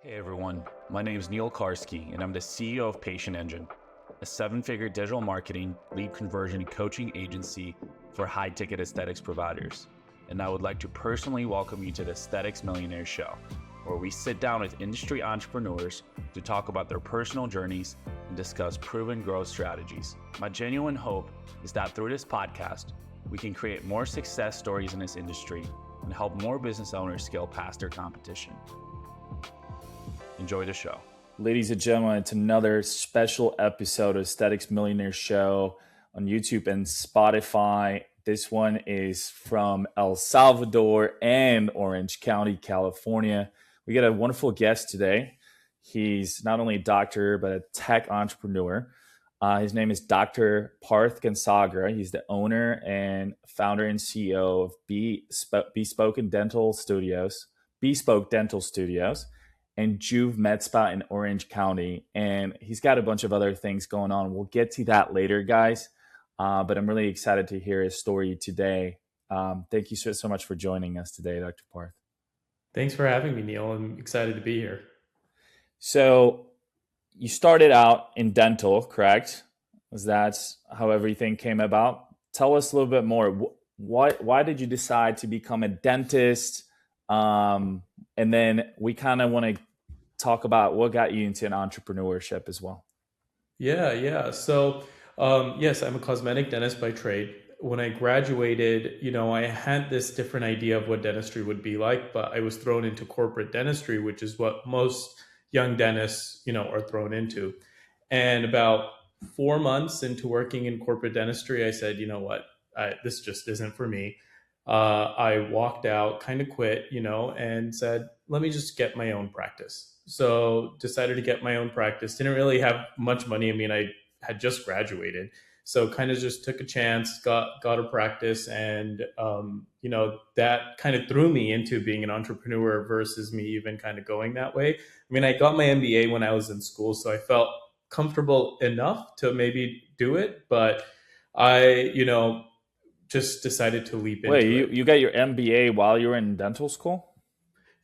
Hey everyone, my name is Neil Karski and I'm the CEO of Patient Engine, a seven-figure digital marketing, lead conversion, and coaching agency for high-ticket aesthetics providers. And I would like to personally welcome you to the Aesthetics Millionaires Show, where we sit down with industry entrepreneurs to talk about their personal journeys and discuss proven growth strategies. My genuine hope is that through this podcast, we can create more success stories in this industry and help more business owners scale past their competition. Enjoy the show. Ladies and gentlemen, it's another special episode of Aesthetics Millionaires Show on YouTube and Spotify. This one is from El Salvador and Orange County, California. We got a wonderful guest today. He's not only a doctor, but a tech entrepreneur. His name is Dr. Parth Kansagra. He's the owner and founder and CEO of Bespoke Dental Studios, and Juve Med Spa in Orange County. And he's got a bunch of other things going on. We'll get to that later, guys. But I'm really excited to hear his story today. Thank you so much for joining us today, Dr. Parth. Thanks for having me, Neil. I'm excited to be here. So you started out in dental, correct? That's how everything came about. Tell us a little bit more. Why did you decide to become a dentist? And then we kind of want to talk about what got you into an entrepreneurship as well. Yeah. So, yes, I'm a cosmetic dentist by trade. When I graduated, I had this different idea of what dentistry would be like, but I was thrown into corporate dentistry, which is what most young dentists, are thrown into. And about 4 months into working in corporate dentistry, I said, this just isn't for me. I walked out, kind of quit, and said, let me just get my own practice. So decided to get my own practice. Didn't really have much money. I mean, I had just graduated. So kind of just took a chance, got a practice. And, that kind of threw me into being an entrepreneur versus me even kind of going that way. I mean, I got my MBA when I was in school, so I felt comfortable enough to maybe do it. But I, just decided to leap into it. Wait, you got your MBA while you were in dental school?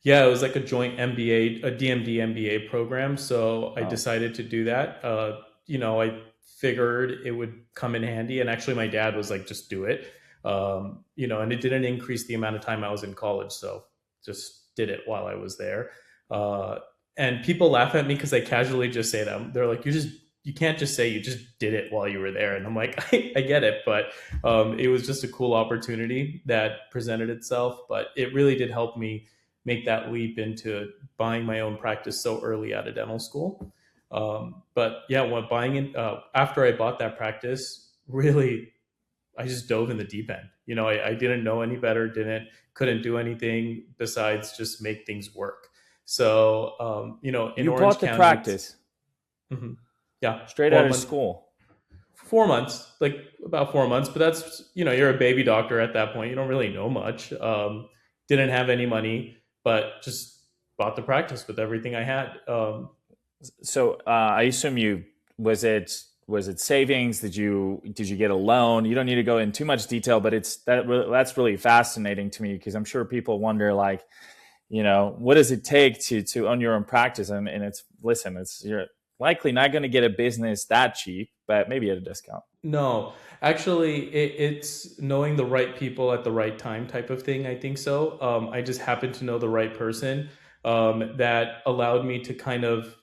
Yeah, it was like a joint MBA, a DMD MBA program. So I decided to do that. I figured it would come in handy. And actually my dad was like, just do it. And it didn't increase the amount of time I was in college. So just did it while I was there. And people laugh at me because I casually just say them. They're like, you can't just say you just did it while you were there. And I'm like, I get it. But it was just a cool opportunity that presented itself. But it really did help me make that leap into buying my own practice so early out of dental school. But yeah, after I bought that practice, really, I just dove in the deep end. I didn't know any better, couldn't do anything besides just make things work. So, in you Orange bought the County, practice. Mm-hmm. Yeah. Straight out of school. 4 months, like about 4 months, but that's, you're a baby doctor at that point. You don't really know much. Didn't have any money, but just bought the practice with everything I had. So I assume was it savings? Did you get a loan? You don't need to go in too much detail, but that's really fascinating to me because I'm sure people wonder what does it take to own your own practice? And you're likely not going to get a business that cheap, but maybe at a discount. No, actually, it's knowing the right people at the right time type of thing. I think so. I just happened to know the right person that allowed me to kind of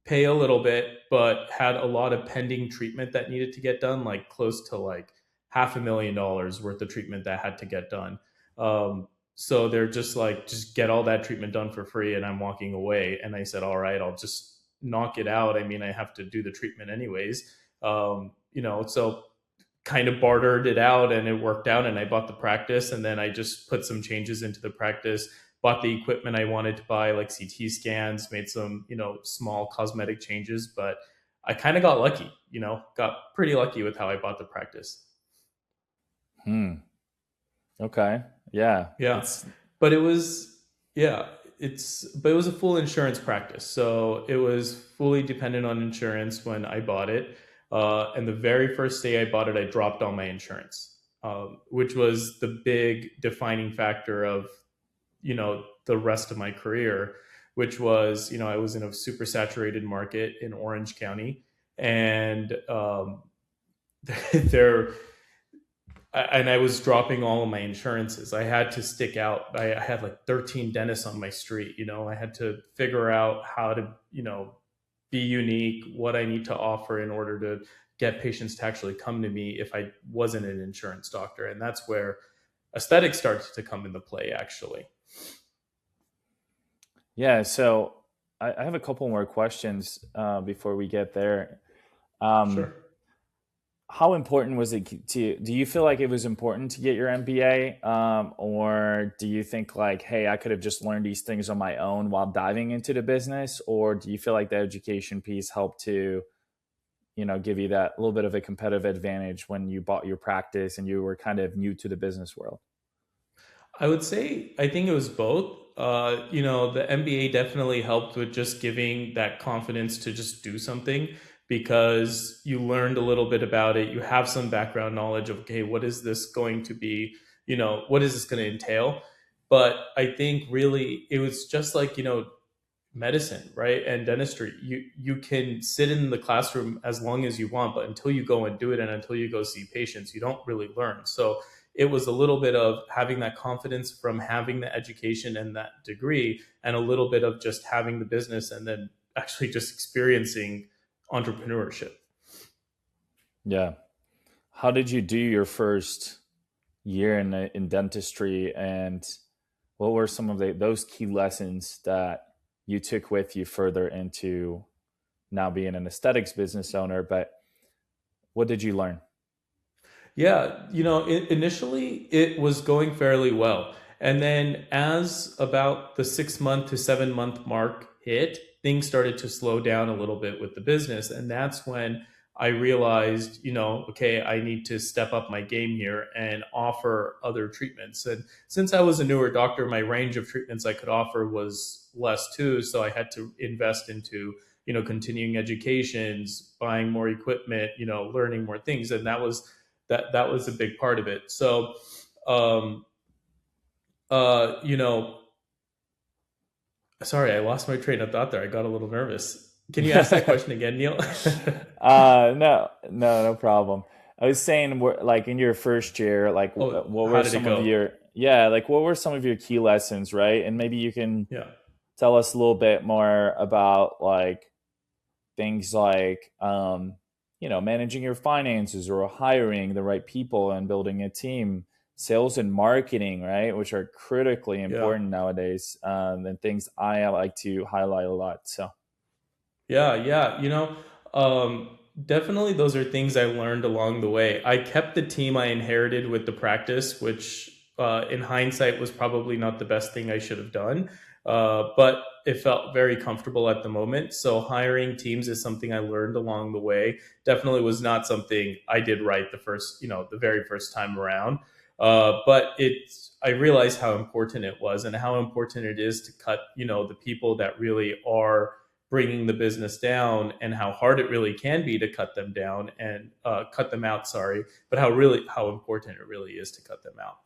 pay a little bit, but had a lot of pending treatment that needed to get done, like close to like $500,000 worth of treatment that had to get done. So they're just like, just get all that treatment done for free. And I'm walking away. And I said, all right, I'll just knock it out. I mean, I have to do the treatment anyways. So kind of bartered it out and it worked out and I bought the practice and then I just put some changes into the practice, bought the equipment I wanted to buy, like CT scans, made some, small cosmetic changes, but I kind of got lucky, got pretty lucky with how I bought the practice. Okay. Yeah. But it was a full insurance practice. So it was fully dependent on insurance when I bought it. And the very first day I bought it, I dropped all my insurance, which was the big defining factor of, the rest of my career. which was, I was in a super saturated market in Orange County. And there, and I was dropping all of my insurances. I had to stick out. I had like 13 dentists on my street. I had to figure out how to, be unique, what I need to offer in order to get patients to actually come to me if I wasn't an insurance doctor. And that's where aesthetics starts to come into play, actually. Yeah. So I have a couple more questions before we get there. Sure. How important was it do you feel like it was important to get your MBA? Or do you think like, hey, I could have just learned these things on my own while diving into the business? Or do you feel like the education piece helped to, give you that little bit of a competitive advantage when you bought your practice and you were kind of new to the business world? I would say, I think it was both. The MBA definitely helped with just giving that confidence to just do something, because you learned a little bit about it. You have some background knowledge of, okay, what is this going to be? What is this going to entail? But I think really it was just like, medicine, right? And dentistry. You can sit in the classroom as long as you want, but until you go and do it and until you go see patients, you don't really learn. So it was a little bit of having that confidence from having the education and that degree, and a little bit of just having the business and then actually just experiencing entrepreneurship. Yeah. How did you do your first year in dentistry, and what were some of those key lessons that you took with you further into now being an aesthetics business owner? But what did you learn? Yeah, initially it was going fairly well. And then as about the 6 month to 7 month mark hit, things started to slow down a little bit with the business. And that's when I realized, okay, I need to step up my game here and offer other treatments. And since I was a newer doctor, my range of treatments I could offer was less too. So I had to invest into, continuing educations, buying more equipment, learning more things. And that was a big part of it. So, um, sorry, I lost my train of thought there. I got a little nervous. Can you ask that question again, Neil? No problem. I was saying, like in your first year, like what were some of what were some of your key lessons, right? And maybe you can tell us a little bit more about like things like, managing your finances or hiring the right people and building a team, sales and marketing, right? Which are critically important nowadays, and things I like to highlight a lot. So. Yeah. Definitely those are things I learned along the way. I kept the team I inherited with the practice, which in hindsight was probably not the best thing I should have done. But it felt very comfortable at the moment. So hiring teams is something I learned along the way. Definitely was not something I did right the very first time around. But I realized how important it was and how important it is to cut, the people that really are bringing the business down, and how hard it really can be to cut them down and cut them out. Sorry, but how important it really is to cut them out.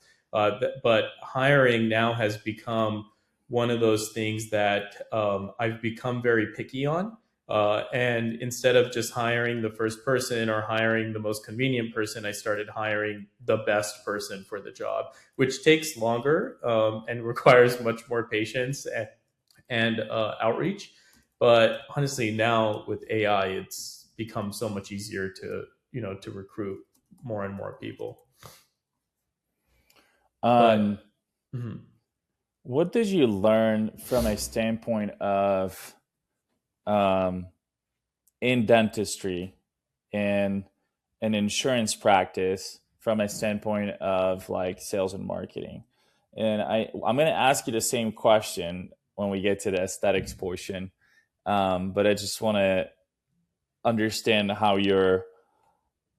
But hiring now has become one of those things that I've become very picky on. And instead of just hiring the first person or hiring the most convenient person, I started hiring the best person for the job, which takes longer and requires much more patience and outreach. But honestly, now with AI, it's become so much easier to recruit more and more people. What did you learn from a standpoint of in dentistry and an insurance practice from a standpoint of like sales and marketing? And I'm going to ask you the same question when we get to the aesthetics portion. But I just want to understand how your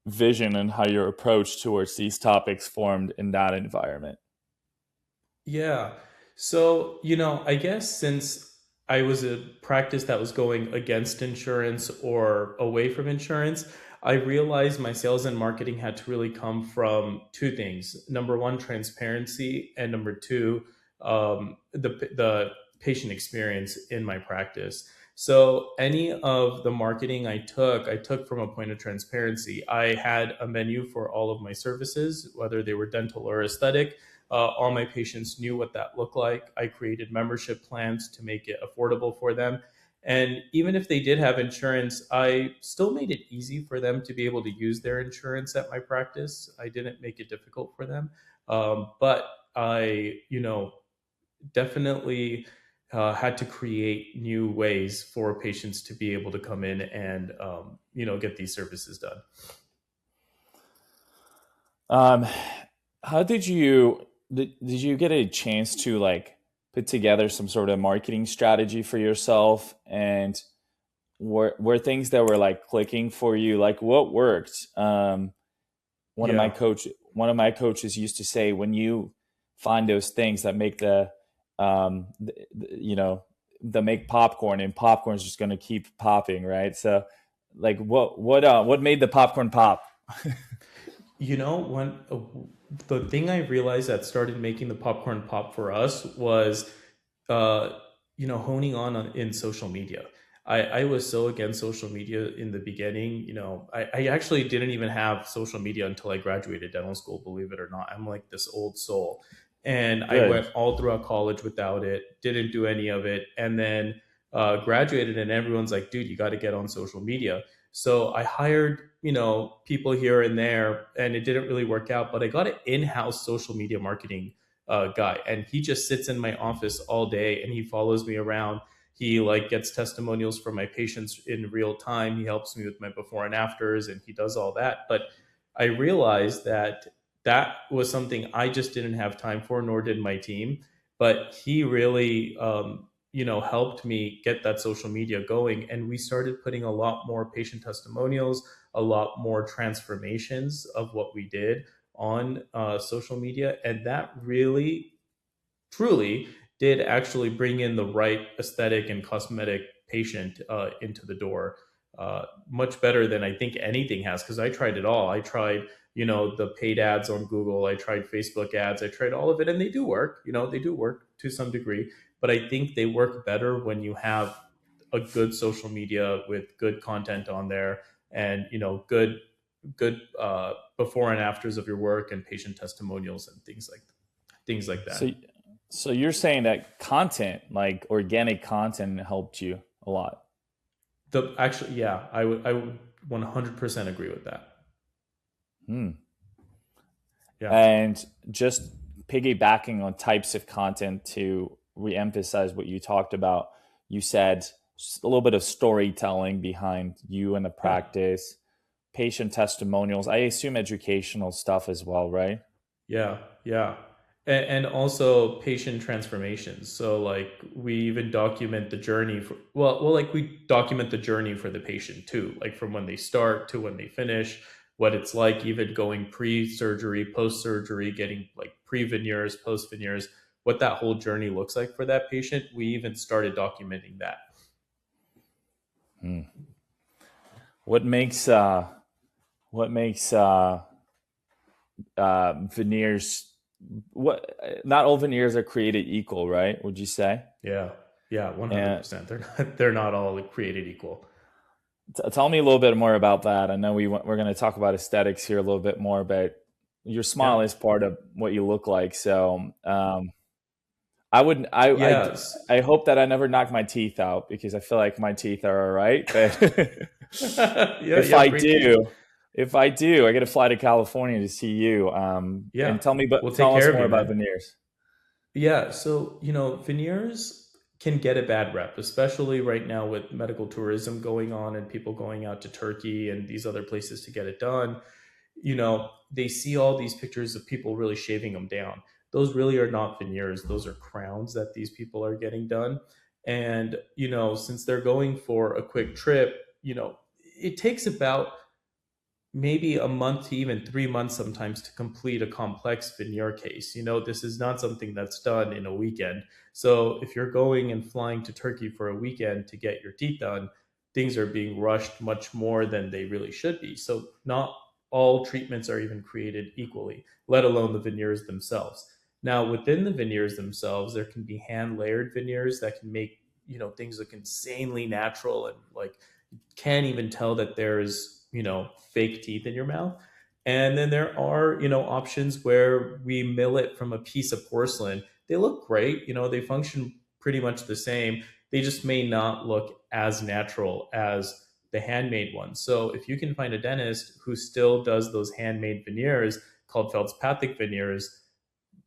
vision and how your approach towards these topics formed in that environment. Yeah. So, I guess since I was a practice that was going against insurance or away from insurance, I realized my sales and marketing had to really come from two things. Number one, transparency, and number two, the patient experience in my practice. So any of the marketing I took from a point of transparency. I had a menu for all of my services, whether they were dental or aesthetic. All my patients knew what that looked like. I created membership plans to make it affordable for them. And even if they did have insurance, I still made it easy for them to be able to use their insurance at my practice. I didn't make it difficult for them. But I, definitely had to create new ways for patients to be able to come in and, get these services done. How did you get a chance to like put together some sort of marketing strategy for yourself, and were things that were like clicking for you? Like what worked? One of my Yeah. coaches used to say, when you find those things that make that make popcorn, and popcorn's just going to keep popping, right? So like what made the popcorn pop? When the thing I realized that started making the popcorn pop for us was, uh, honing on in social media. I was so against social media in the beginning. I actually didn't even have social media until I graduated dental school, believe it or not. I'm like this old soul. And I Good. went all throughout college without it, didn't do any of it. And then graduated, and everyone's like, dude, you got to get on social media. So I hired, people here and there, and it didn't really work out. But I got an in-house social media marketing guy, and he just sits in my office all day, and he follows me around. He like gets testimonials from my patients in real time. He helps me with my before and afters, and he does all that. But I realized that was something I just didn't have time for, nor did my team. But he really, helped me get that social media going. And we started putting a lot more patient testimonials, a lot more transformations of what we did on social media. And that really, truly did actually bring in the right aesthetic and cosmetic patient into the door, much better than I think anything has. Because I tried it all. I tried, the paid ads on Google. I tried Facebook ads. I tried all of it, and they do work. They do work to some degree. But I think they work better when you have a good social media with good content on there, and good before and afters of your work, and patient testimonials and things like So that. so you're saying that content, like organic content, helped you a lot. Yeah, I would 100% agree with that. Hmm. Yeah. And just piggybacking on types of content to reemphasize what you talked about, you said a little bit of storytelling behind you and the Yeah. practice, patient testimonials. I assume educational stuff as well, right? Yeah, yeah. And also patient transformations. So like we even document the journey for, like we document the journey for the patient too, like from when they start to when they finish, what it's like even going pre-surgery, post-surgery, getting like pre-veneers, post-veneers, what that whole journey looks like for that patient. We even started documenting that. Hmm. What makes uh, what makes veneers? What Not all veneers are created equal, right? Would you say? Yeah. Yeah, And 100%. They're not all created equal. tell me a little bit more about that. I know we're going to talk about aesthetics here a little bit more, but your smile Yeah. is part of what you look like. So I wouldn't. Yes. I hope that I never knock my teeth out, because I feel like my teeth are all right. But Yeah, if you have I great teeth. do, I get to fly to California to see you. And Yeah, we'll take tell care us of more you, about man. veneers. Yeah, so veneers can get a bad rep, especially right now with medical tourism going on and people going out to Turkey and these other places to get it done. They see all these pictures of people really shaving them down. Those really are not veneers, those are crowns that these people are getting done. And, since they're going for a quick trip, it takes about maybe a month to even 3 months sometimes to complete a complex veneer case. This is not something that's done in a weekend. So if you're going and flying to Turkey for a weekend to get your teeth done, things are being rushed much more than they really should be. So not all treatments are even created equally, let alone the veneers themselves. Now, within the veneers themselves, there can be hand layered veneers that can make, things look insanely natural and like can't even tell that there's, fake teeth in your mouth. And then there are, options where we mill it from a piece of porcelain. They look great, they function pretty much the same. They just may not look as natural as the handmade ones. So if you can find a dentist who still does those handmade veneers called feldspathic veneers,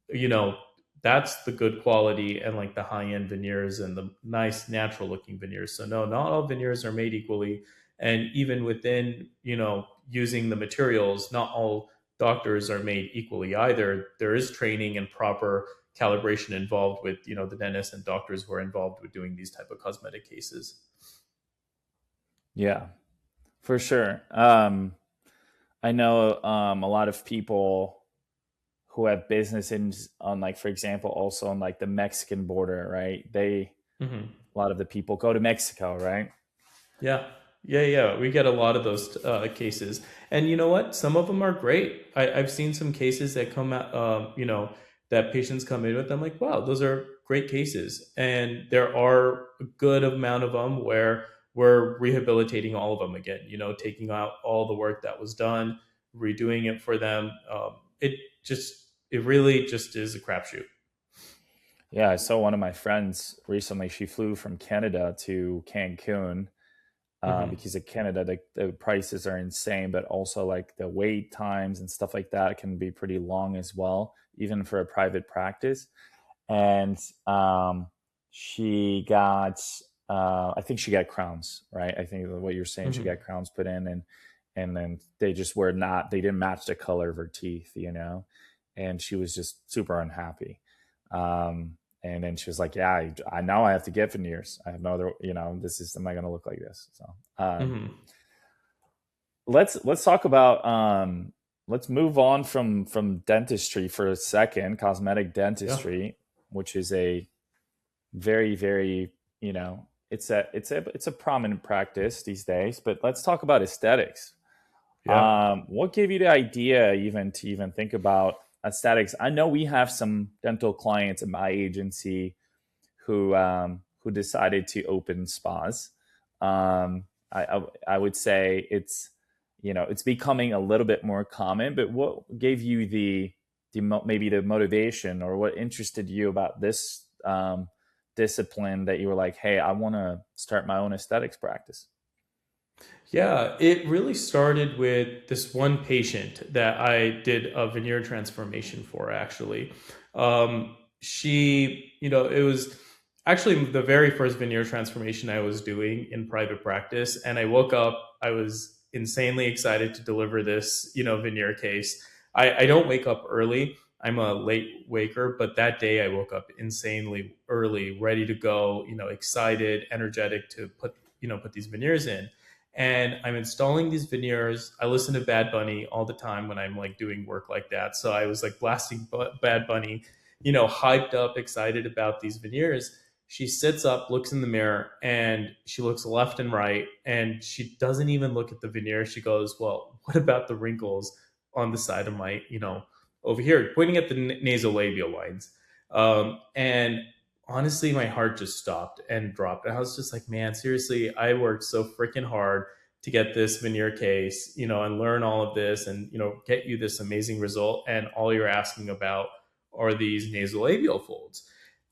you know, that's the good quality and like the high end veneers and the nice natural looking veneers. So no, not all veneers are made equally. And even within, using the materials, not all doctors are made equally either. There is training and proper calibration involved with, the dentists and doctors who are involved with doing these type of cosmetic cases. Yeah, for sure. I know a lot of people who have businesses on, like, for example, also on like the Mexican border, right? Mm-hmm. A lot of the people go to Mexico, right? Yeah. Yeah. We get a lot of those cases. And you know what? Some of them are great. I've seen some cases that come out, that patients come in with. I'm like, wow, those are great cases. And there are a good amount of them where we're rehabilitating all of them again, taking out all the work that was done, redoing it for them. It really just is a crapshoot. Yeah, I saw one of my friends recently. She flew from Canada to Cancun Hmm. because in Canada the prices are insane, but also like the wait times and stuff like that can be pretty long as well, even for a private practice. And she got, I think she got crowns, right? I think what you're saying, she Hmm. got crowns put in, and then they just were not, they didn't match the color of her teeth, and she was just super unhappy. And then she was like, yeah, I now I have to get veneers. I have no other, I'm not going to look like this. So Hmm. let's talk about, let's move on from dentistry for a second, cosmetic Yeah. dentistry, which is a very, very, it's a prominent practice these days. But let's talk about aesthetics. Yeah. What gave you the idea even to even think about aesthetics? I know we have some dental clients in my agency who decided to open spas. I would say it's becoming a little bit more common. But what gave you maybe the motivation, or what interested you about this discipline that you were like, hey, I want to start my own aesthetics practice? Yeah, it really started with this one patient that I did a veneer transformation for, actually. It was actually the very first veneer transformation I was doing in private practice. And I woke up, I was insanely excited to deliver this, veneer case. I don't wake up early. I'm a late waker, but that day I woke up insanely early, ready to go, excited, energetic to put these veneers in, and I'm installing these veneers. I listen to Bad Bunny all the time when I'm like doing work like that. So I was like blasting Bad Bunny, hyped up, excited about these veneers. She sits up, looks in the mirror, and she looks left and right, and she doesn't even look at the veneer. She goes, "Well, what about the wrinkles on the side of my, over here," pointing at the nasolabial lines. And honestly, my heart just stopped and dropped. And I was just like, man, seriously, I worked so freaking hard to get this veneer case, and learn all of this and, get you this amazing result. And all you're asking about are these nasolabial folds.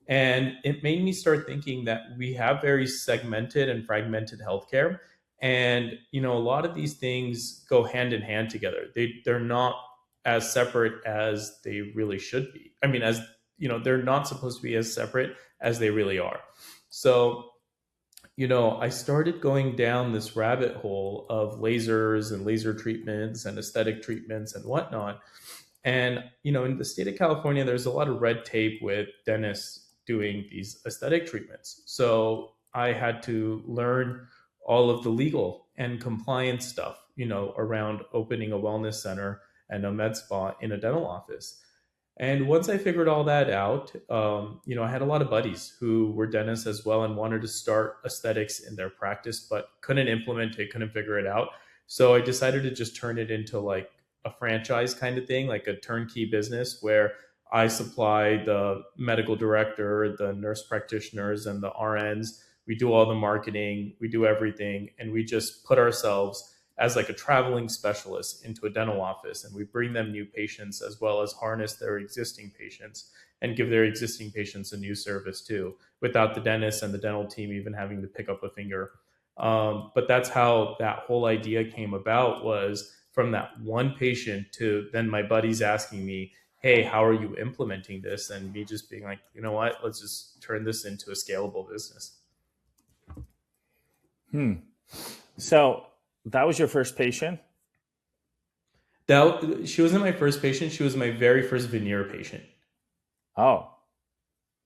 And it made me start thinking that we have very segmented and fragmented healthcare. And, a lot of these things go hand in hand together. They're not as separate as they really should be. I mean, as they're not supposed to be as separate as they really are. So, I started going down this rabbit hole of lasers and laser treatments and aesthetic treatments and whatnot. And, in the state of California, there's a lot of red tape with dentists doing these aesthetic treatments. So I had to learn all of the legal and compliance stuff, around opening a wellness center and a med spa in a dental office. And once I figured all that out, I had a lot of buddies who were dentists as well and wanted to start aesthetics in their practice, but couldn't implement it, couldn't figure it out. So I decided to just turn it into like a franchise kind of thing, like a turnkey business where I supply the medical director, the nurse practitioners, and the RNs. We do all the marketing, we do everything, and we just put ourselves as like a traveling specialist into a dental office, and we bring them new patients as well as harness their existing patients and give their existing patients a new service too, without the dentist and the dental team even having to pick up a finger. But that's how that whole idea came about, was from that one patient to then my buddies asking me, hey, how are you implementing this? And me just being like, you know what, let's just turn this into a scalable business. So that was your first patient? She wasn't my first patient. She was my very first veneer patient. Oh.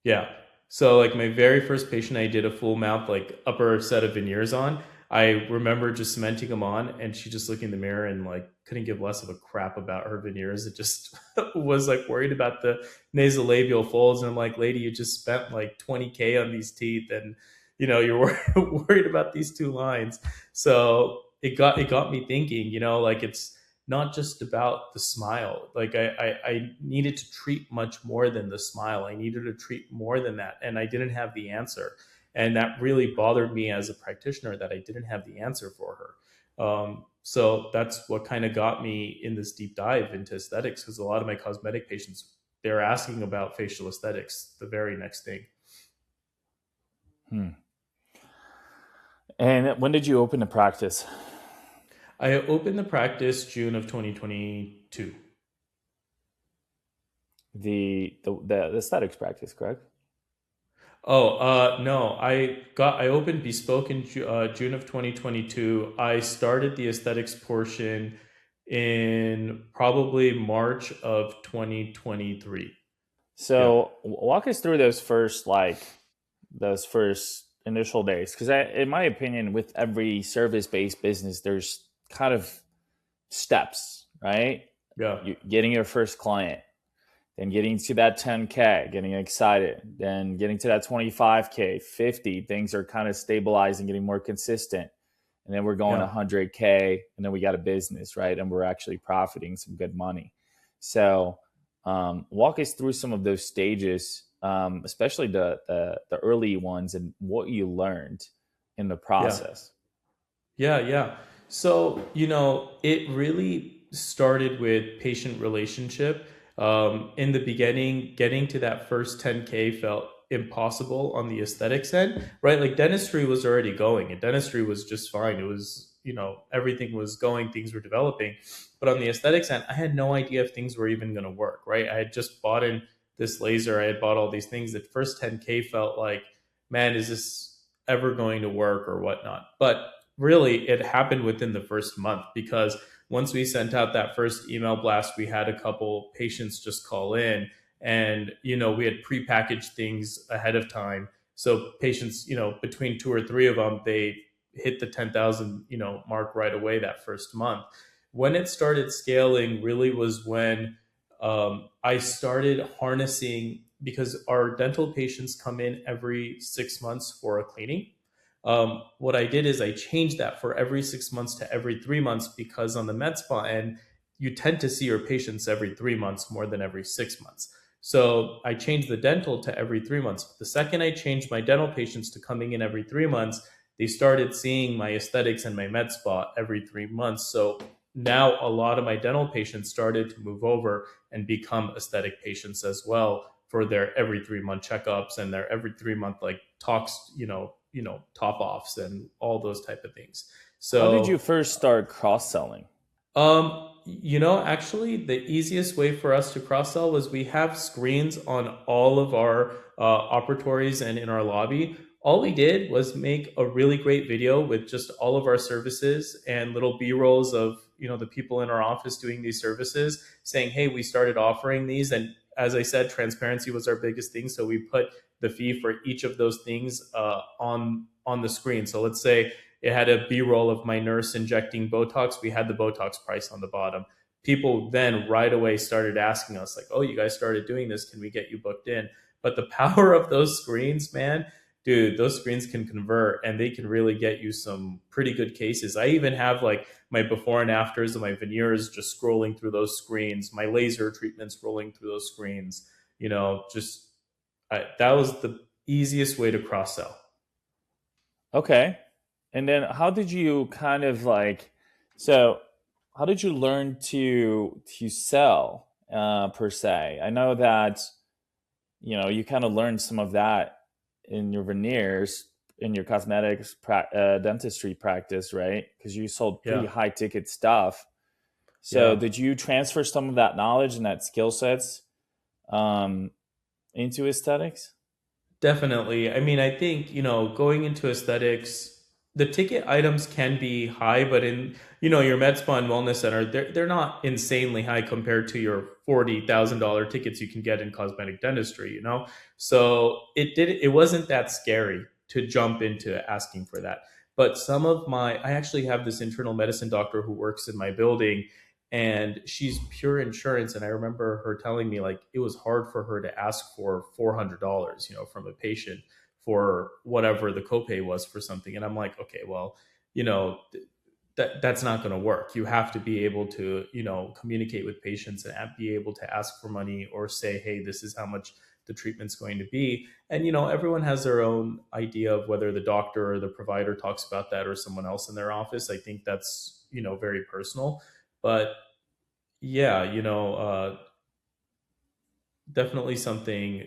Yeah. So like my very first patient, I did a full mouth, like upper set of veneers on. I remember just cementing them on, and she just looked in the mirror and like couldn't give less of a crap about her veneers. It just was like worried about the nasolabial folds. And I'm like, lady, you just spent like 20K on these teeth, and you know, you're worried about these two lines. So it got me thinking, you know, like it's not just about the smile. Like I needed to treat much more than the smile. I needed to treat more than that. And I didn't have the answer. And that really bothered me as a practitioner, that I didn't have the answer for her. So that's what kind of got me in this deep dive into aesthetics, because a lot of my cosmetic patients, they're asking about facial aesthetics, the very next thing. And when did you open the practice? I opened the practice June of 2022. The aesthetics practice, correct? No, I opened Bespoke in June of 2022. I started the aesthetics portion in probably March of 2023. So walk us through those first initial days, because in my opinion, with every service-based business, there's kind of steps, right? Yeah. Getting your first client, then getting to that 10K, getting excited, then getting to that 25K, 50, things are kind of stabilizing, getting more consistent. And then we're going 100K, and then we got a business, right? And we're actually profiting some good money. So walk us through some of those stages, especially the early ones, and what you learned in the process. Yeah. So, you know, it really started with patient relationship. In the beginning, getting to that first 10K felt impossible on the aesthetics end, right? Like dentistry was already going, and dentistry was just fine. It was, you know, everything was going, things were developing. But on the aesthetics end, I had no idea if things were even going to work, right? I had just bought in this laser. I had bought all these things. That first 10K felt like, man, is this ever going to work or whatnot? But really, it happened within the first month, because once we sent out that first email blast, we had a couple patients just call in, and, you know, we had prepackaged things ahead of time. So patients, you know, between 2 or 3 of them, they hit the 10,000, you know, mark right away that first month. When it started scaling really was when I started harnessing, because our dental patients come in every 6 months for a cleaning. What I did is I changed that for every 6 months to every 3 months, because on the med spa end, you tend to see your patients every 3 months more than every 6 months. So I changed the dental to every 3 months. The second I changed my dental patients to coming in every 3 months, they started seeing my aesthetics and my med spa every 3 months. So now a lot of my dental patients started to move over and become aesthetic patients as well, for their every 3 month checkups and their every 3 month like talks, you know, top offs and all those type of things. So how did you first start cross-selling? You know, actually the easiest way for us to cross sell was, we have screens on all of our operatories and in our lobby. All we did was make a really great video with just all of our services and little B-rolls of, you know, the people in our office doing these services, saying, hey, we started offering these. And as I said, transparency was our biggest thing. So we put the fee for each of those things on the screen. So let's say it had a B-roll of my nurse injecting Botox. We had the Botox price on the bottom. People then right away started asking us like, oh, you guys started doing this. Can we get you booked in? But the power of those screens, man, dude, those screens can convert, and they can really get you some pretty good cases. I even have like my before and afters of my veneers just scrolling through those screens, my laser treatments rolling through those screens. just that was the easiest way to cross sell. Okay. And then how did you kind of like, so how did you learn to sell per se? I know that, you kind of learned some of that in your veneers, in your cosmetics dentistry practice, right? Because you sold pretty Yeah. high ticket stuff. So Yeah. did you transfer some of that knowledge and that skill sets um, into aesthetics? Definitely. I mean, I think, going into aesthetics, the ticket items can be high, but in, your med spa and wellness center, they're not insanely high compared to your $40,000 tickets you can get in cosmetic dentistry. So it wasn't that scary to jump into asking for that. But I actually have this internal medicine doctor who works in my building, and she's pure insurance. And I remember her telling me like it was hard for her to ask for $400, from a patient for whatever the copay was for something. And I'm like, okay, well, that's not going to work. You have to be able to, communicate with patients and be able to ask for money or say, hey, this is how much the treatment's going to be. And, everyone has their own idea of whether the doctor or the provider talks about that or someone else in their office. I think that's, very personal. But yeah, definitely something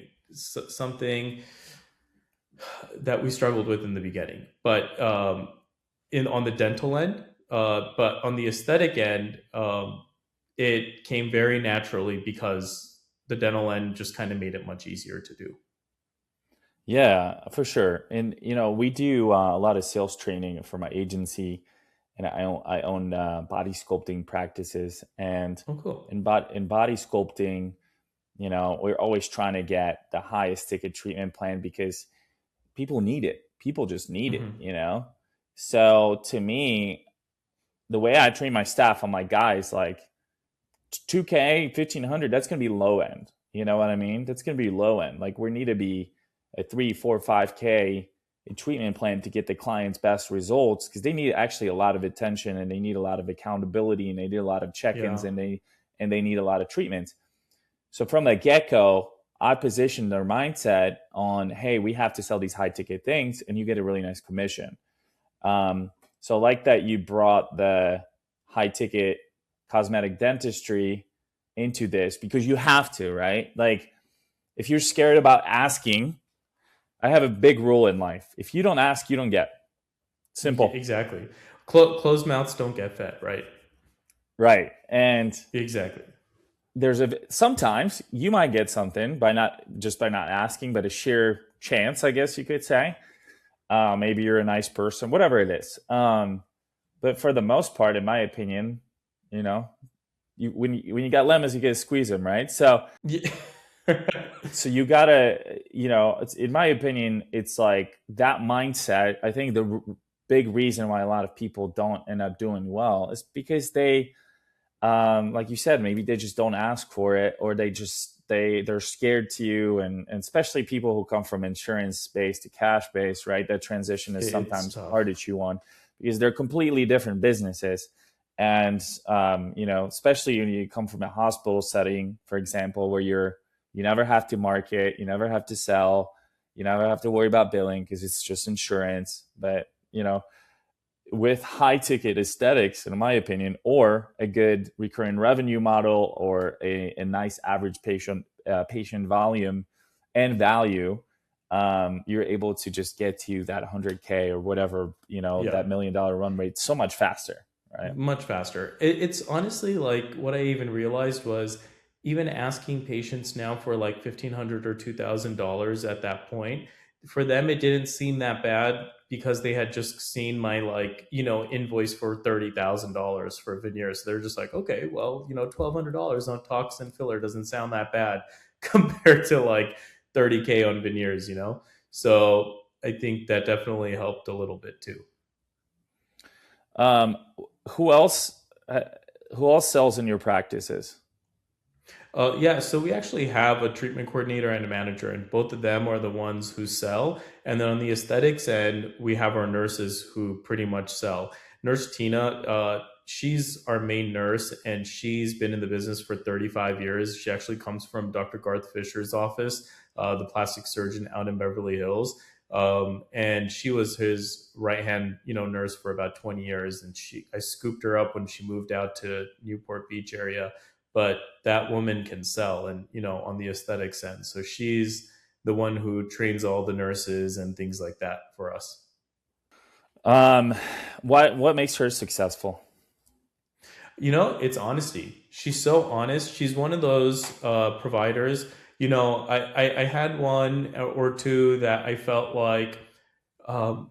that we struggled with in the beginning. But in on the dental end, but on the aesthetic end, it came very naturally because the dental end just kind of made it much easier to do. Yeah, for sure. And we do a lot of sales training for my agency, and I own body sculpting practices. And Oh, cool. in body sculpting, we're always trying to get the highest ticket treatment plan because people need it. People just need Hmm. it. So to me, the way I train my staff, I'm like, guys, like 2K, 1,500, that's going to be low end. You know what I mean? That's going to be low end. Like we need to be a 3, 4, 5K treatment plan to get the client's best results because they need actually a lot of attention and they need a lot of accountability and they need a lot of check-ins Yeah. and they need a lot of treatments. So from the get-go, I position their mindset on, hey, we have to sell these high ticket things and you get a really nice commission. So like that you brought the high ticket cosmetic dentistry into this because you have to, right? Like if you're scared about asking, I have a big rule in life. If you don't ask, you don't get. Yeah, Simple. exactly. Closed mouths don't get fed, right? Right. And Exactly. sometimes you might get something by not asking, but a sheer chance, I guess you could say. Maybe you're a nice person, whatever it is. But for the most part, in my opinion, when you got lemons, you gotta squeeze them, right? So Yeah. so you gotta, it's, in my opinion, it's like that mindset. I think the big reason why a lot of people don't end up doing well is because they, like you said, maybe they just don't ask for it, or they're scared to you, and especially people who come from insurance based to cash based, right? That transition is It's sometimes tough. hard to chew on because they're completely different businesses. And especially when you come from a hospital setting, for example, where you never have to market, you never have to sell, you never have to worry about billing because it's just insurance. But with high ticket aesthetics, in my opinion, or a good recurring revenue model, or a nice average patient volume and value, you're able to just get to that 100K or whatever, Yeah. that $1 million run rate so much faster, right? Much faster. It's honestly like what I even realized was even asking patients now for like $1,500 or $2,000 at that point, for them it didn't seem that bad because they had just seen my like invoice for $30,000 for veneers. They're just like, okay, well $1,200 on toxin filler doesn't sound that bad compared to like 30K on veneers. So I think that definitely helped a little bit too. Um, who else? Uh, who else sells in your practices? Yeah, so we actually have a treatment coordinator and a manager, and both of them are the ones who sell. And then on the aesthetics end, we have our nurses who pretty much sell. Nurse Tina, she's our main nurse, and she's been in the business for 35 years. She actually comes from Dr. Garth Fisher's office, the plastic surgeon out in Beverly Hills. And she was his right hand, nurse for about 20 years. And I scooped her up when she moved out to Newport Beach area. But that woman can sell, and on the aesthetics end. So she's the one who trains all the nurses and things like that for us. What makes her successful? It's honesty. She's so honest. She's one of those providers. I had one or two that I felt like I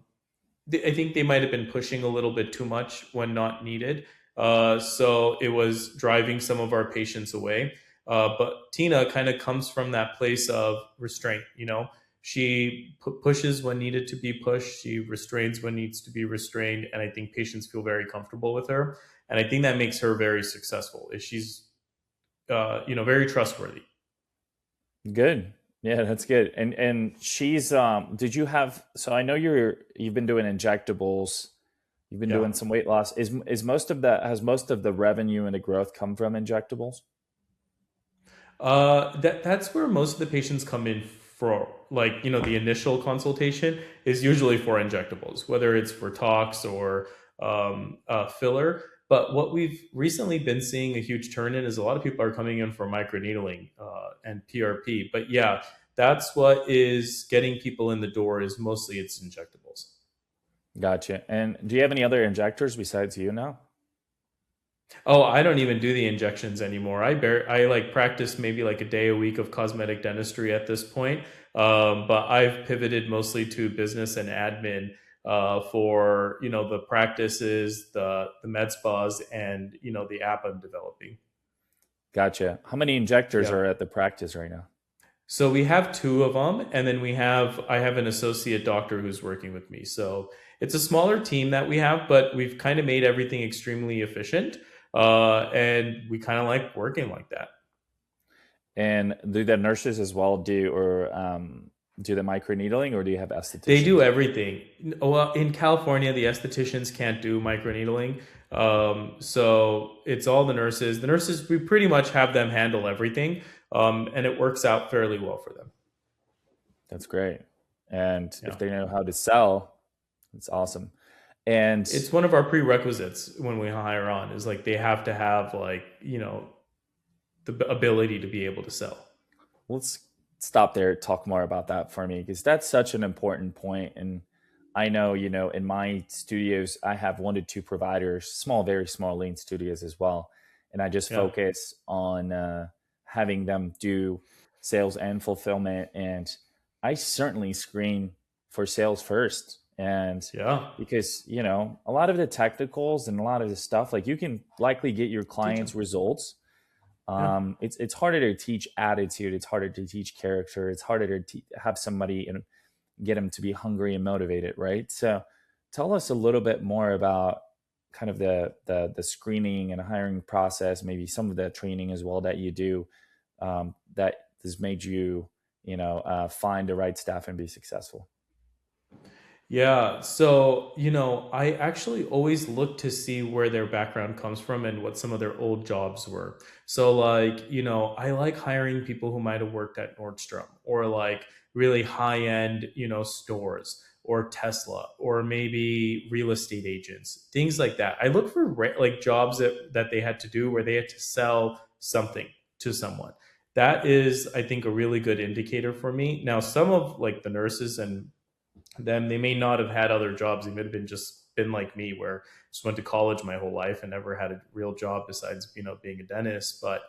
think they might have been pushing a little bit too much when not needed. So it was driving some of our patients away. But Tina kind of comes from that place of restraint. She pushes when needed to be pushed. She restrains when needs to be restrained. And I think patients feel very comfortable with her. And I think that makes her very successful. Is she's, very trustworthy. Good. Yeah, that's good. And she's did you have, so I know you've been doing injectables, you've been doing some weight loss. Has most of the revenue and the growth come from injectables? That's where most of the patients come in for, the initial consultation is usually for injectables, whether it's for tox or filler. But what we've recently been seeing a huge turn in is a lot of people are coming in for microneedling and PRP. But yeah, that's what is getting people in the door, is mostly it's injectables. Gotcha. And do you have any other injectors besides you now? Oh, I don't even do the injections anymore. I practice maybe like a day a week of cosmetic dentistry at this point. But I've pivoted mostly to business and admin for the practices, the med spas, and the app I'm developing. Gotcha. How many injectors are at the practice right now? So we have two of them, and then I have an associate doctor who's working with me. So it's a smaller team that we have, but we've kind of made everything extremely efficient, and we kind of like working like that. And do the nurses as well do the microneedling, or do you have estheticians? They do everything. Well, in California, the estheticians can't do microneedling. So it's all the nurses. The nurses, we pretty much have them handle everything. And it works out fairly well for them. That's great. And if they know how to sell, it's awesome. And it's one of our prerequisites when we hire on, is like they have to have the ability to be able to sell. Let's stop there, talk more about that for me, because that's such an important point. And I know, in my studios, I have 1 to 2 providers, small, very small lean studios as well. And I just focus on having them do sales and fulfillment. And I certainly screen for sales first. And because, a lot of the technicals and a lot of the stuff, like you can likely get your clients results. It's harder to teach attitude. It's harder to teach character. It's harder to have somebody and get them to be hungry and motivated. Right. So tell us a little bit more about kind of the screening and hiring process, maybe some of the training as well that you do, that has made you, find the right staff and be successful. Yeah. So, I actually always look to see where their background comes from and what some of their old jobs were. So I like hiring people who might have worked at Nordstrom, or like really high end, stores, or Tesla, or maybe real estate agents, things like that. I look for jobs that they had to do where they had to sell something to someone. That is, I think, a really good indicator for me. Now, some of the nurses and them, they may not have had other jobs. They might have been like me, where I just went to college my whole life and never had a real job besides, being a dentist. But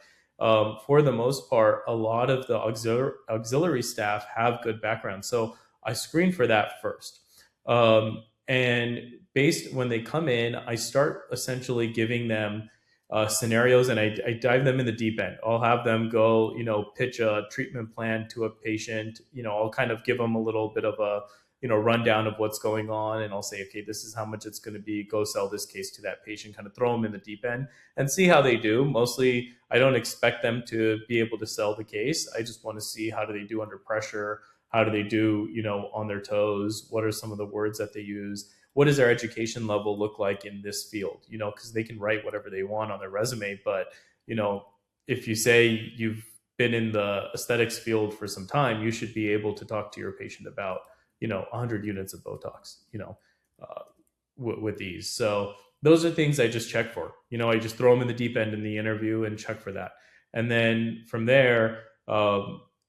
for the most part, a lot of the auxiliary staff have good background. So I screen for that first. And based when they come in, I start essentially giving them scenarios, and I dive them in the deep end. I'll have them go, pitch a treatment plan to a patient. I'll kind of give them a little bit of a rundown of what's going on. And I'll say, okay, this is how much it's going to be. Go sell this case to that patient, kind of throw them in the deep end and see how they do. Mostly, I don't expect them to be able to sell the case. I just want to see, how do they do under pressure? How do they do, on their toes? What are some of the words that they use? what does their education level look like in this field? Because they can write whatever they want on their resume, but if you say you've been in the aesthetics field for some time, you should be able to talk to your patient about 100 units of Botox, uh, with ease. So those are things I just check for. I just throw them in the deep end in the interview and check for that. And then from there,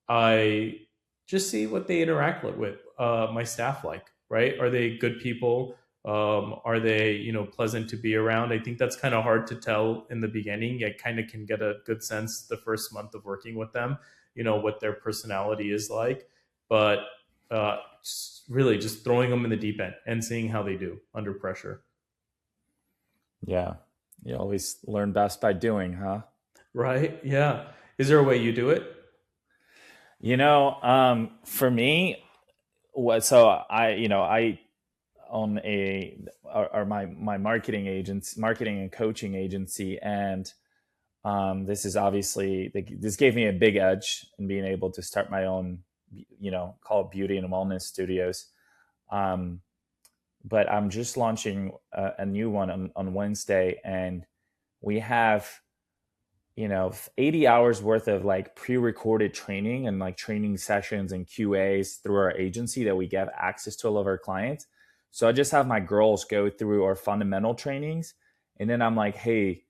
I just see what they interact with my staff like, right? Are they good people? Are they, pleasant to be around? I think that's kind of hard to tell in the beginning. I kind of can get a good sense the first month of working with them, what their personality is like. But really just throwing them in the deep end and seeing how they do under pressure. Yeah. You always learn best by doing, huh? Right. Yeah. Is there a way you do it? For me, so I own my marketing and coaching agency. And this is obviously, this gave me a big edge in being able to start my own, call it beauty and wellness studios. But I'm just launching a new one on Wednesday, and we have 80 hours worth of like pre-recorded training and like training sessions and QAs through our agency that we give access to all of our clients. So I just have my girls go through our fundamental trainings, and then I'm like, hey,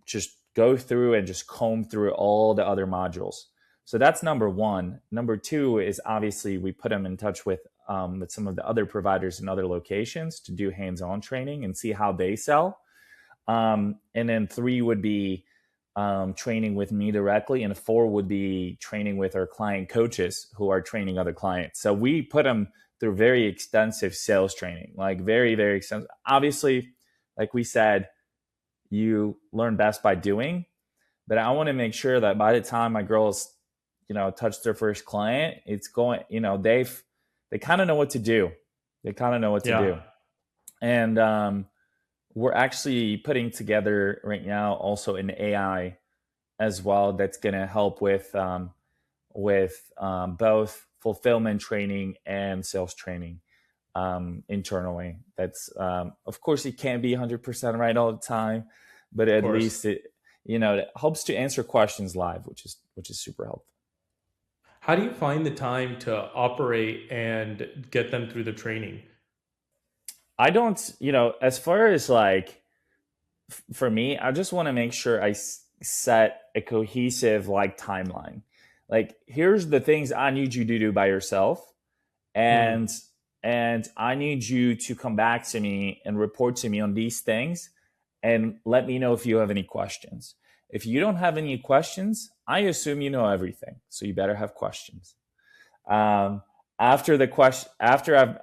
just go through and just comb through all the other modules. So that's number one. Number two is obviously we put them in touch with some of the other providers in other locations to do hands-on training and see how they sell. And then three would be training with me directly, and four would be training with our client coaches who are training other clients. So we put them through very extensive sales training, like very, very extensive. Obviously, like we said, you learn best by doing, but I want to make sure that by the time my girls, touch their first client, it's going, they kind of know what to do. They kind of know what to do. And we're actually putting together right now also an AI as well that's going to help with both fulfillment training and sales training internally. That's of course it can't be 100% right all the time, but at least it helps to answer questions live, which is super helpful. How do you find the time to operate and get them through the training? I don't, as far as like, for me, I just want to make sure I set a cohesive like timeline. Like, here's the things I need you to do by yourself. And I need you to come back to me and report to me on these things and let me know if you have any questions. If you don't have any questions, I assume you know everything. So you better have questions. After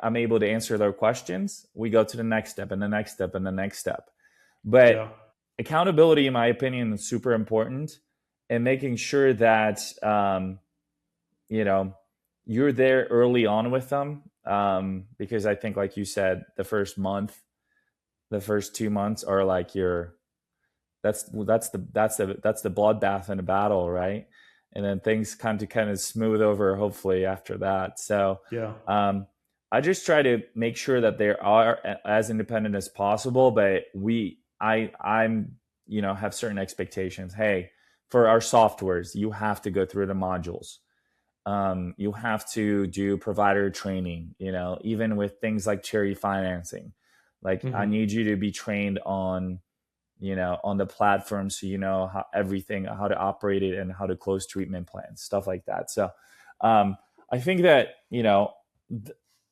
I'm able to answer their questions, we go to the next step and the next step and the next step. But accountability, in my opinion, is super important, and making sure that, you're there early on with them. Because I think, like you said, the first 2 months are like that's the bloodbath in a battle, right? And then things kind of smooth over, hopefully, after that. So I just try to make sure that they are as independent as possible, but I'm have certain expectations. Hey, for our softwares, you have to go through the modules. You have to do provider training, even with things like cherry financing. Like, I need you to be trained on the platform, so how to operate it and how to close treatment plans, stuff like that. So I think that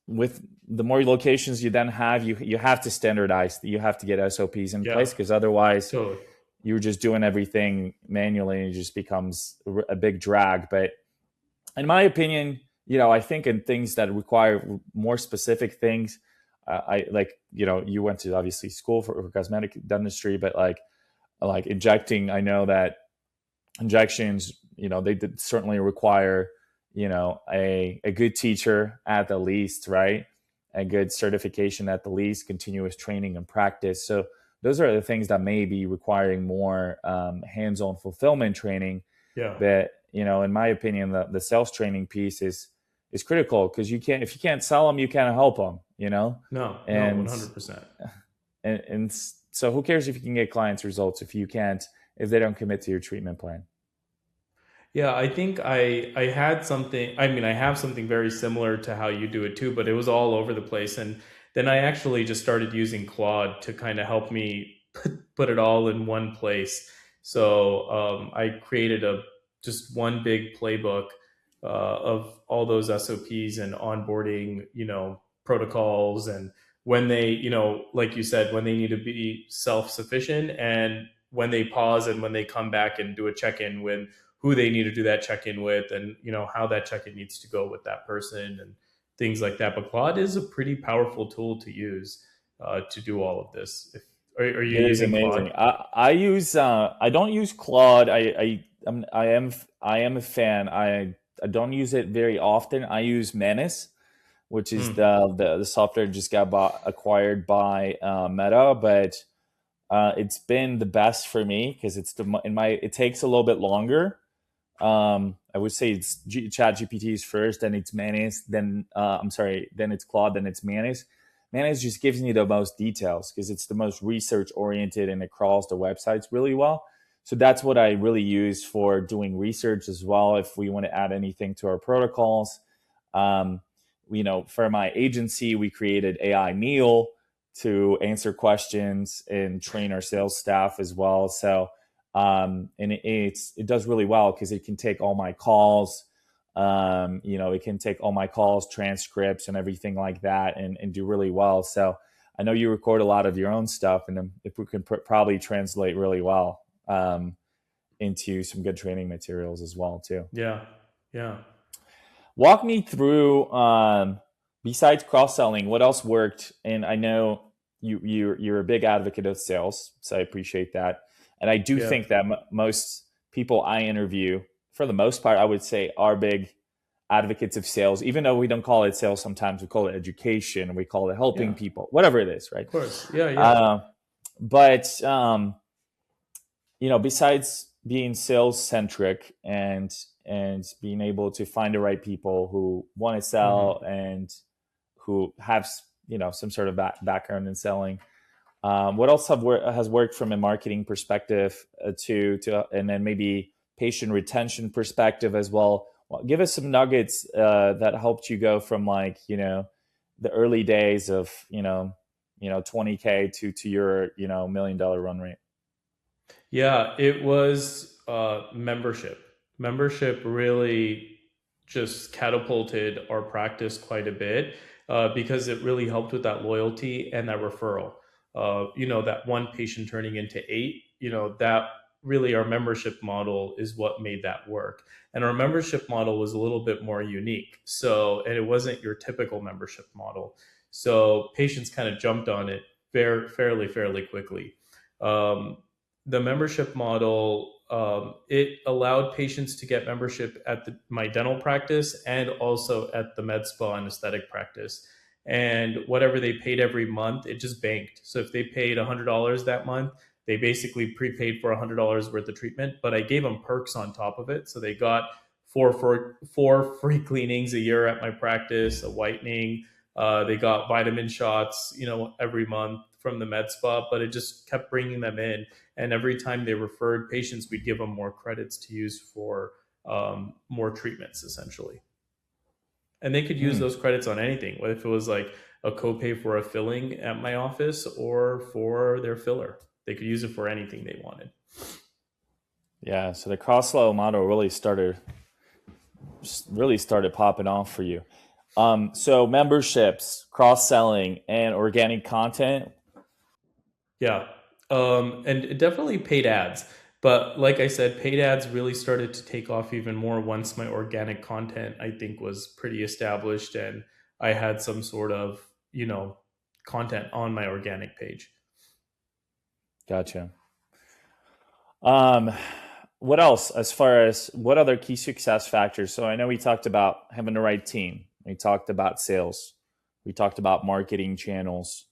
with the more locations you then have, you have to standardize. You have to get SOPs in place, because otherwise you're just doing everything manually and it just becomes a big drag. But in my opinion, I think in things that require more specific things, I like, you went to obviously school for cosmetic dentistry, but like injecting, I know that injections, they did certainly require, a good teacher at the least, right? A good certification at the least, continuous training and practice. So those are the things that may be requiring more hands-on fulfillment training. But, in my opinion, the sales training piece is critical, because if you can't sell them, you can't help them. you know? No, no, And 100%. so who cares if you can get clients results if they don't commit to your treatment plan? Yeah, I think I had something. I mean, I have something very similar to how you do it too, but it was all over the place. And then I actually just started using Claude to kind of help me put it all in one place. So I created a just one big playbook of all those SOPs and onboarding, protocols, and when they, like you said, when they need to be self sufficient, and when they pause, and when they come back and do a check in with who they need to do that check-in with, and how that check-in needs to go with that person, and things like that. But Claude is a pretty powerful tool to use to do all of this. Are you It is using amazing. Claude? I don't use Claude. I am a fan. I don't use it very often. I use Menace, which is Hmm. the software just got acquired by Meta, but it's been the best for me because it takes a little bit longer. I would say it's Chat GPT's first, then it's Mayonnaise, then it's Claude, then it's Mayonnaise. Mayonnaise just gives me the most details because it's the most research oriented and it crawls the websites really well. So that's what I really use for doing research as well. If we want to add anything to our protocols, um, for my agency, we created AI Neil to answer questions and train our sales staff as well. So and it does really well because it can take all my calls. It can take all my calls, transcripts, and everything like that, and do really well. So I know you record a lot of your own stuff, and if we can probably translate really well into some good training materials as well too. Yeah, yeah. Walk me through besides cross selling, what else worked? And I know you're a big advocate of sales, so I appreciate that. And I do Yeah. think that most people I interview, for the most part, I would say are big advocates of sales. Even though we don't call it sales, sometimes we call it education, we call it Yeah, helping people, whatever it is, right? of course. Yeah, yeah. Uh, but besides being sales centric and being able to find the right people who want to Hmm. sell and who have some sort of background in selling, what else has worked from a marketing perspective and then maybe patient retention perspective as well? Well, give us some nuggets that helped you go from the early days of 20K to your $1 million run rate. Yeah, it was membership. Membership really just catapulted our practice quite a bit because it really helped with that loyalty and that referral. That one patient turning into eight, that really our membership model is what made that work. And our membership model was a little bit more unique. And it wasn't your typical membership model. So patients kind of jumped on it fairly quickly. Um, the membership model, it allowed patients to get membership at my dental practice and also at the med spa and aesthetic practice. And whatever they paid every month, it just banked. So if they paid $100 that month, they basically prepaid for $100 worth of treatment. But I gave them perks on top of it. So they got four free cleanings a year at my practice, a whitening. They got vitamin shots, every month from the med spa. But it just kept bringing them in, and every time they referred patients, we'd give them more credits to use for more treatments, essentially. And they could use Hmm. those credits on anything, whether if it was like a copay for a filling at my office or for their filler. They could use it for anything they wanted. Yeah, so the cross-sell model really started popping off for you. So memberships, cross-selling, and organic content. Yeah. And it definitely paid ads. But like I said, paid ads really started to take off even more once my organic content, I think, was pretty established and I had some sort of, content on my organic page. Gotcha. Um, what else as far as what other key success factors? So I know we talked about having the right team. We talked about sales. We talked about marketing channels.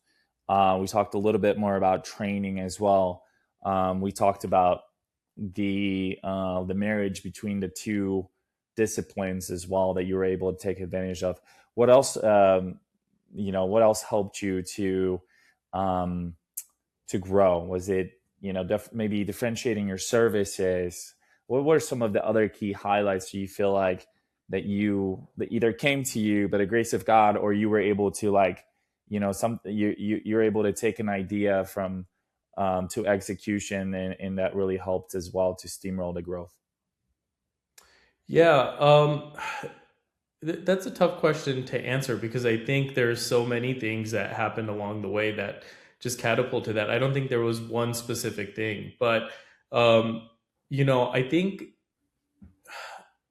We talked a little bit more about training as well. We talked about the marriage between the two disciplines as well that you were able to take advantage of. What else what else helped you um, to grow? Was it, maybe differentiating your services? What were some of the other key highlights you feel like that either came to you by the grace of God, or you were able to you're able to take an idea from to execution, and that really helped as well to steamroll the growth? Yeah, that's a tough question to answer because I think there's so many things that happened along the way that just catapulted that. I don't think there was one specific thing, but um, you know, I think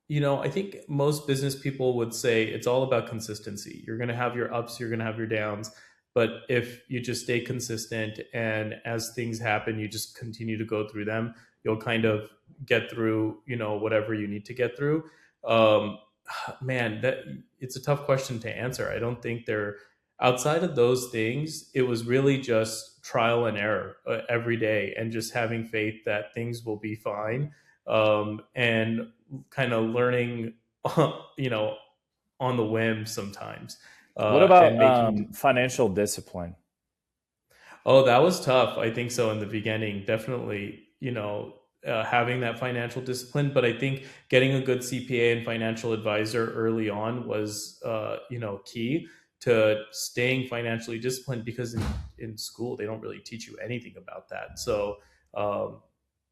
I think most business people would say it's all about consistency. You're going to have your ups, you're going to have your downs, but if you just stay consistent and as things happen, you just continue to go through them, you'll kind of get through, whatever you need to get through. Um, Man, that it's a tough question to answer. I don't think they're outside of those things. It was really just trial and error every day, and just having faith that things will be fine, and kind of learning, you know, on the whim sometimes, What about and making. financial discipline? Oh, that was tough. I think so in the beginning. Definitely, having that financial discipline. But I think getting a good CPA and financial advisor early on was, key to staying financially disciplined because in school, they don't really teach you anything about that. So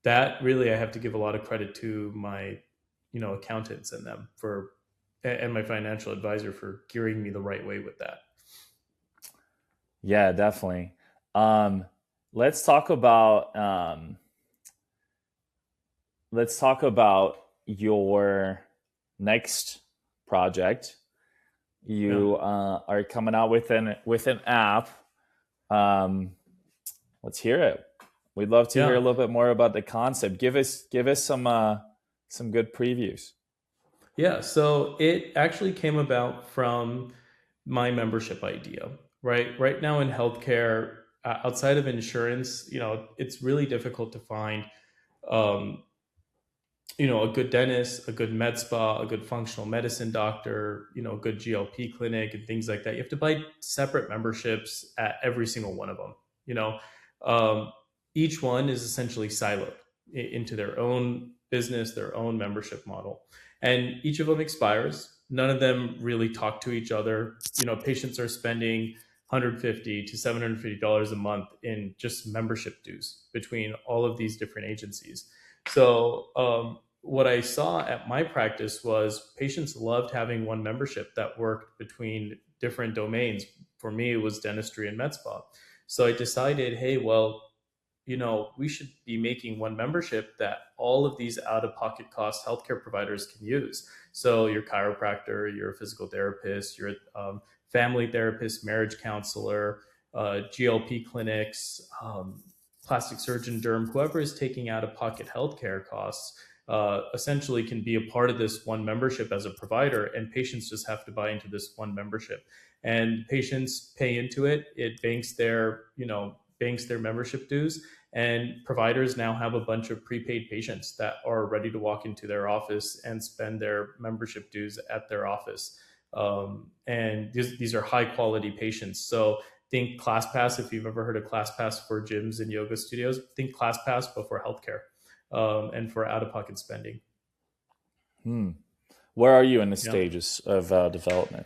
that really, I have to give a lot of credit to my, accountants and them and my financial advisor for gearing me the right way with that. Yeah, definitely. Um, let's talk about your next project. Yeah. You are coming out with an app. Um, let's hear it. We'd love to hear a Yeah. little bit more about the concept. Give us some good previews. Yeah, so it actually came about from my membership idea, right? Right now in healthcare, outside of insurance, it's really difficult to find, um, a good dentist, a good med spa, a good functional medicine doctor, a good GLP clinic, and things like that. You have to buy separate memberships at every single one of them. You know, um, each one is essentially siloed into their own business, their own membership model, and each of them expires. None of them really talk to each other. Patients are spending $150 to $750 a month in just membership dues between all of these different agencies. So, what I saw at my practice was patients loved having one membership that worked between different domains. For me, it was dentistry and med spa. So I decided, hey, well, we should be making one membership that all of these out of pocket cost healthcare providers can use. So your chiropractor, your physical therapist, your family therapist, marriage counselor, GLP clinics, plastic surgeon, derm, whoever is taking out of pocket healthcare costs, essentially can be a part of this one membership as a provider, and patients just have to buy into this one membership. And patients pay into it. It banks their membership dues, and providers now have a bunch of prepaid patients that are ready to walk into their office and spend their membership dues at their office. And these are high quality patients. So think ClassPass. If you've ever heard of ClassPass for gyms and yoga studios, think ClassPass, but for healthcare, and for out of pocket spending. Hmm. Where are you in the Yeah. stages of development?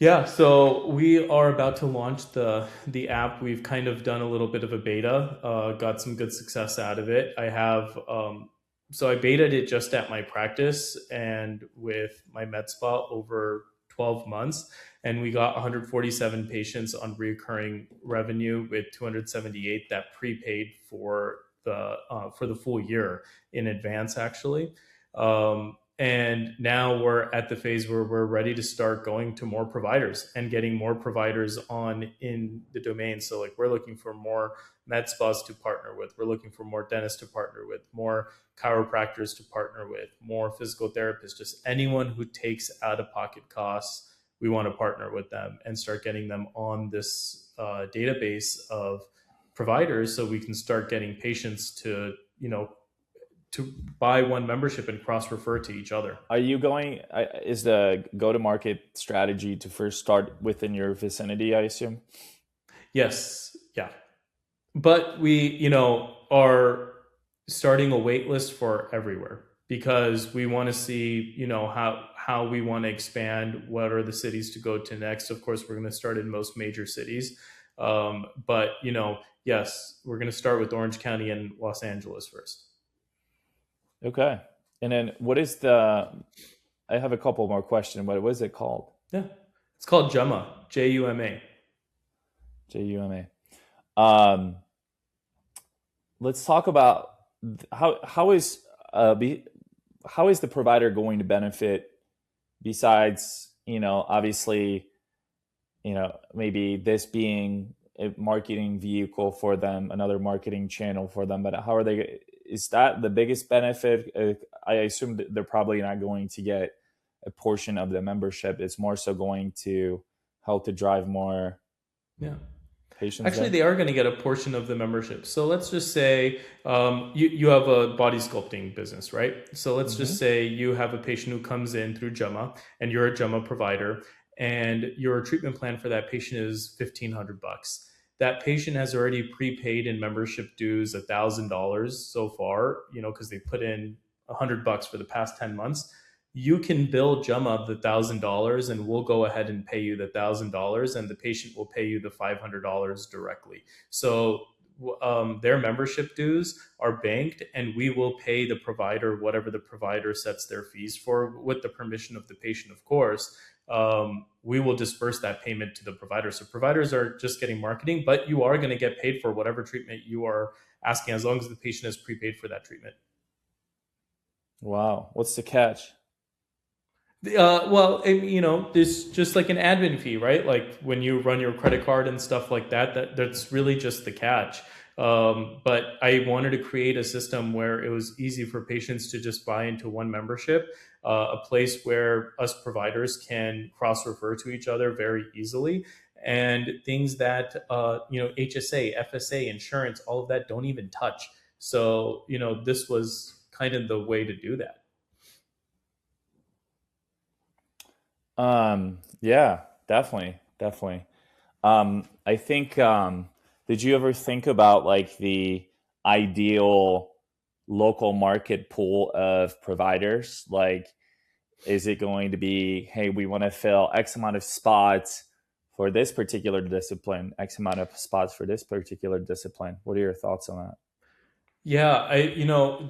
Yeah, so we are about to launch the app. We've kind of done a little bit of a beta, got some good success out of it. So I betaed it just at my practice and with my med spa over 12 months, and we got 147 patients on recurring revenue with 278 that prepaid for the full year in advance, actually. And now we're at the phase where we're ready to start going to more providers and getting more providers on in the domain. So like we're looking for more med spas to partner with. We're looking for more dentists to partner with, more chiropractors to partner with, more physical therapists, just anyone who takes out of pocket costs. We want to partner with them and start getting them on this database of providers so we can start getting patients to, to buy one membership and cross refer to each other. Are you going? Is the go-to-market strategy to first start within your vicinity? I assume. Yes, yeah, but we, are starting a wait list for everywhere because we want to see, how we want to expand. What are the cities to go to next? Of course, we're going to start in most major cities, but yes, we're going to start with Orange County and Los Angeles first. Okay, and then what is the? I have a couple more questions, but what is it called? Yeah, it's called JUMA, JUMA. JUMA. Let's talk about how is the provider going to benefit besides, obviously, maybe this being a marketing vehicle for them, another marketing channel for them, but how are they, is that the biggest benefit? I assume that they're probably not going to get a portion of the membership. It's more so going to help to drive more patients. Actually, there? they are going to get a portion of the membership. So let's just say you have a body sculpting business, right? So let's just say you have a patient who comes in through JUMA and you're a JUMA provider and your treatment plan for that patient is $1,500. That patient has already prepaid in membership dues $1,000 so far, because they put in $100 for the past 10 months. You can bill JUMA the $1,000 and we'll go ahead and pay you the $1,000 and the patient will pay you the $500 directly. So their membership dues are banked and we will pay the provider whatever the provider sets their fees for, with the permission of the patient, of course. We will disperse that payment to the provider. So providers are just getting marketing, but you are going to get paid for whatever treatment you are asking as long as the patient is prepaid for that treatment. Wow. What's the catch? Well, there's just like an admin fee, right? Like when you run your credit card and stuff like that's really just the catch. But I wanted to create a system where it was easy for patients to just buy into one membership, a place where us providers can cross-refer to each other very easily, and things that, HSA, FSA, insurance, all of that don't even touch. So, this was kind of the way to do that. Yeah, definitely. I think, did you ever think about like the ideal local market pool of providers? Like, is it going to be, hey, we want to fill X amount of spots for this particular discipline, X amount of spots for this particular discipline? What are your thoughts on that? Yeah,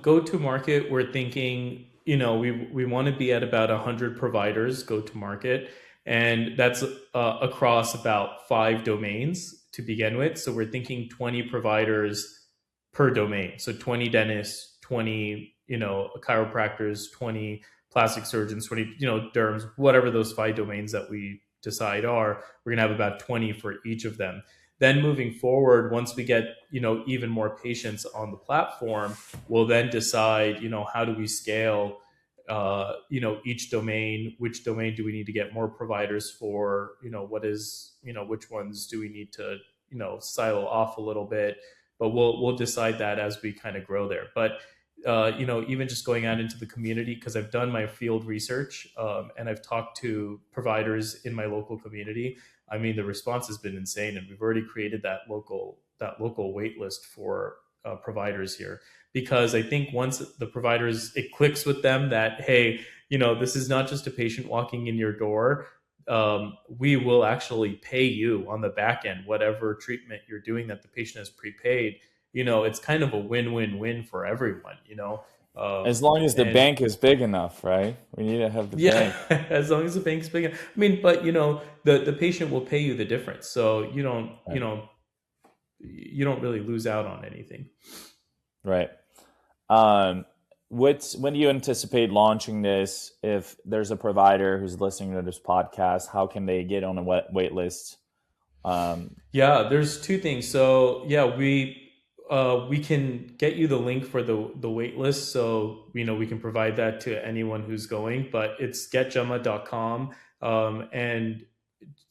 go to market, we're thinking, we want to be at about 100 providers go to market, and that's across about 5 domains to begin with. So we're thinking 20 providers per domain. So 20 dentists, 20, chiropractors, 20 plastic surgeons, 20, derms, whatever those 5 domains that we decide are, we're going to have about 20 for each of them. Then moving forward, once we get, even more patients on the platform, we'll then decide, how do we scale, each domain, which domain do we need to get more providers for, which ones do we need to, silo off a little bit, but we'll decide that as we kind of grow there. But, even just going out into the community, because I've done my field research and I've talked to providers in my local community. I mean, the response has been insane, and we've already created that local wait list for providers here, because I think once the providers, it clicks with them that, hey, this is not just a patient walking in your door. We will actually pay you on the back end, whatever treatment you're doing that the patient has prepaid. It's kind of a win-win-win for everyone, as long as the bank is big enough, right? We need to have the bank. As long as the bank's big enough. I mean, but the patient will pay you the difference, so you don't really lose out on anything. Right. When do you anticipate launching this? If there's a provider who's listening to this podcast, how can they get on a wait list? There's 2 things. So we can get you the link for the wait list. So, we can provide that to anyone who's going, but it's getjumma.com. And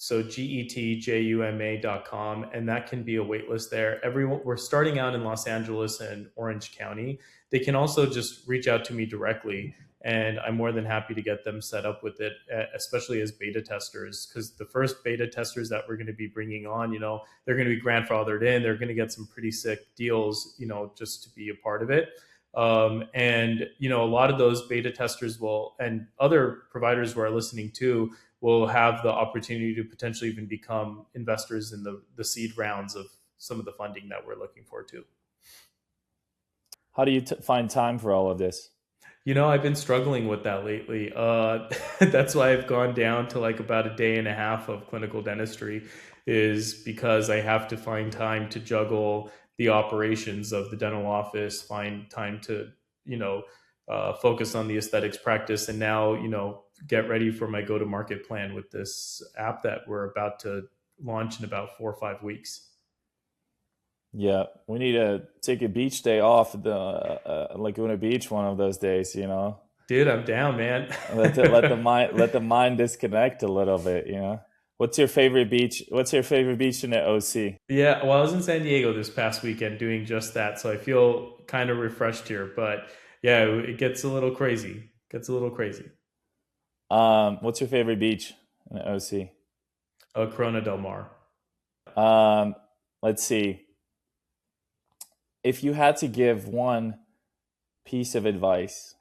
So getjuma.com, and that can be a wait list there. Everyone, we're starting out in Los Angeles and Orange County. They can also just reach out to me directly, and I'm more than happy to get them set up with it, especially as beta testers, because the first beta testers that we're going to be bringing on, they're going to be grandfathered in. They're going to get some pretty sick deals, just to be a part of it. And a lot of those beta testers will, and other providers who are listening too, will have the opportunity to potentially even become investors in the seed rounds of some of the funding that we're looking for too. How do you find time for all of this? I've been struggling with that lately. That's why I've gone down to like about a day and a half of clinical dentistry, is because I have to find time to juggle the operations of the dental office, find time to, focus on the aesthetics practice, and now, get ready for my go-to-market plan with this app that we're about to launch in about 4 or 5 weeks. Yeah, we need to take a beach day off at the Laguna Beach one of those days, Dude, I'm down, man. let the mind disconnect a little bit, What's your favorite beach? What's your favorite beach in the OC? Yeah, well, I was in San Diego this past weekend doing just that, so I feel kind of refreshed here. But yeah, it gets a little crazy. What's your favorite beach in the OC? Corona del Mar. Let's see. If you had to give one piece of advice,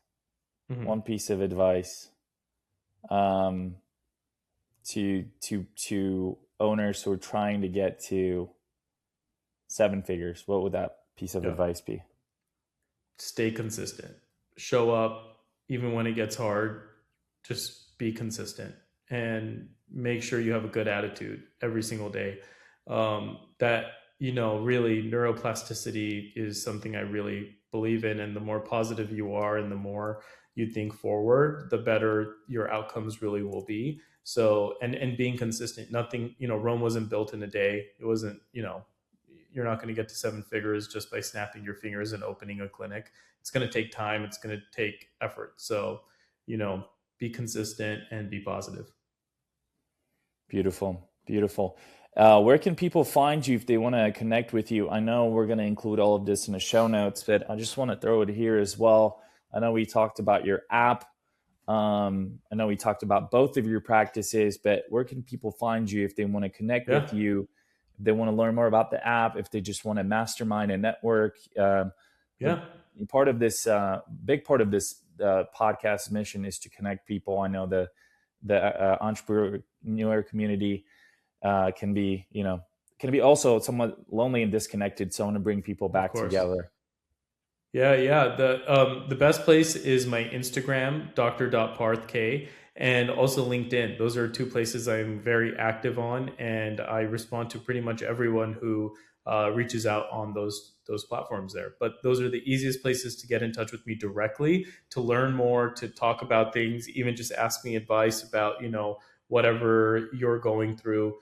to owners who are trying to get to 7 figures, what would that piece of advice be? Stay consistent. Show up even when it gets hard. Just be consistent and make sure you have a good attitude every single day. Really neuroplasticity is something I really believe in. And the more positive you are and the more you think forward, the better your outcomes really will be. So, and being consistent, nothing, Rome wasn't built in a day. It wasn't, you're not going to get to 7 figures just by snapping your fingers and opening a clinic. It's going to take time. It's going to take effort. So, be consistent and be positive. Beautiful. Where can people find you if they want to connect with you? I know we're going to include all of this in the show notes, but I just want to throw it here as well. I know we talked about your app. I know we talked about both of your practices, but where can people find you if they want to connect with you, if they want to learn more about the app, if they just want to mastermind a network? Part of this, big part of this podcast mission is to connect people. I know the entrepreneur community can be also somewhat lonely and disconnected. So I want to bring people back together. Yeah. The best place is my Instagram, dr.parthk, and also LinkedIn. Those are 2 places I'm very active on, and I respond to pretty much everyone who reaches out on those platforms there. But those are the easiest places to get in touch with me directly, to learn more, to talk about things, even just ask me advice about, whatever you're going through.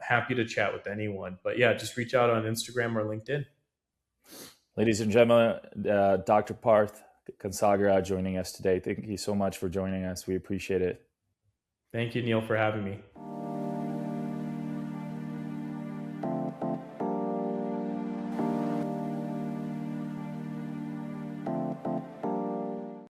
Happy to chat with anyone. But yeah, just reach out on Instagram or LinkedIn. Ladies and gentlemen, Dr. Parth Kansagra joining us today. Thank you so much for joining us. We appreciate it. Thank you, Neil, for having me.